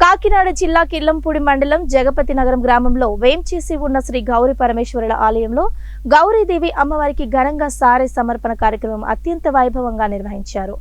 కాకినాడ జిల్లా కిల్లంపూడి మండలం జగపతి నగరం గ్రామంలో వేంచేసి ఉన్న శ్రీ గౌరీ పరమేశ్వరుల ఆలయంలో గౌరీదేవి అమ్మవారికి ఘనంగా సారె సమర్పణ కార్యక్రమం అత్యంత వైభవంగా నిర్వహించారు.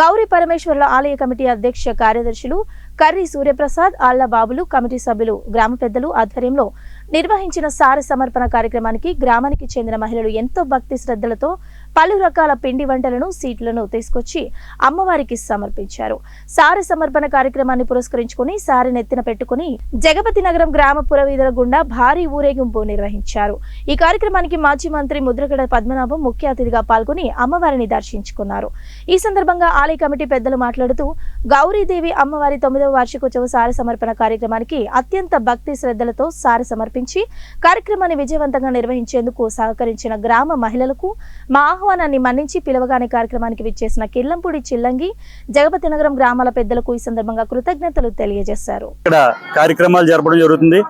గౌరీ పరమేశ్వరుల ఆలయ కమిటీ అధ్యక్ష కార్యదర్శులు కర్రి సూర్యప్రసాద్, ఆళ్ల బాబులు, కమిటీ సభ్యులు, గ్రామ పెద్దలు ఆధ్వర్యంలో నిర్వహించిన సారె సమర్పణ కార్యక్రమానికి గ్రామానికి చెందిన మహిళలు ఎంతో భక్తి శ్రద్ధలతో పలు రకాల పిండి వంటలను, సీట్లను తీసుకొచ్చి అమ్మవారికి సమర్పించారు. సారె సమర్పణ కార్యక్రమాన్ని పురస్కరించుకుని సారె నెత్తిన పెట్టుకుని జగపతి నగరం గ్రామ పురవీధుల గుండా భారీ ఊరేగింపు నిర్వహించారు. ఈ కార్యక్రమానికి మాజీ మంత్రి ముద్రగడ పద్మనాభం ముఖ్య అతిథిగా పాల్గొని అమ్మవారిని దర్శించుకున్నారు. ఈ సందర్భంగా ఆలయ కమిటీ పెద్దలు మాట్లాడుతూ గౌరీదేవి అమ్మవారి 9వ వార్షికోత్సవ సారె సమర్పణ కార్యక్రమానికి అత్యంత భక్తి శ్రద్ధలతో సారె సమర్పించి కార్యక్రమాన్ని విజయవంతంగా నిర్వహించేందుకు సహకరించిన గ్రామ మహిళలకు మా ఆహ్వానాన్ని మన్నించి పిలవగానే కార్యక్రమానికి విచ్చేసిన కిల్లంపూడి, చిల్లంగి, జగపతి నగరం గ్రామాల పెద్దలకు ఈ సందర్భంగా కృతజ్ఞతలు తెలియజేశారు. ఇక్కడ కార్యక్రమాలు జరపడం జరుగుతుంది.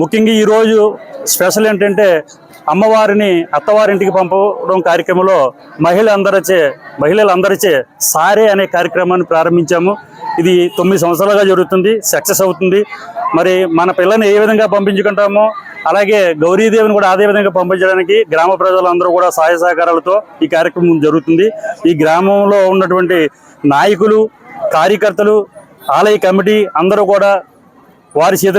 ముఖ్యంగా ఈ రోజు స్పెషల్ ఏంటంటే అమ్మవారిని అత్తవారింటికి పంపడం కార్యక్రమంలో మహిళలందరిచే సారే అనే కార్యక్రమాన్ని ప్రారంభించాము. ఇది 9 సంవత్సరాలుగా జరుగుతుంది, సక్సెస్ అవుతుంది. మరి మన పిల్లని ఏ విధంగా పంపించుకుంటామో అలాగే గౌరీదేవిని కూడా అదే విధంగా పంపించడానికి గ్రామ ప్రజలందరూ కూడా సహాయ సహకారాలతో ఈ కార్యక్రమం జరుగుతుంది. ఈ గ్రామంలో ఉన్నటువంటి నాయకులు, కార్యకర్తలు, ఆలయ కమిటీ అందరూ కూడా వారి చేతులు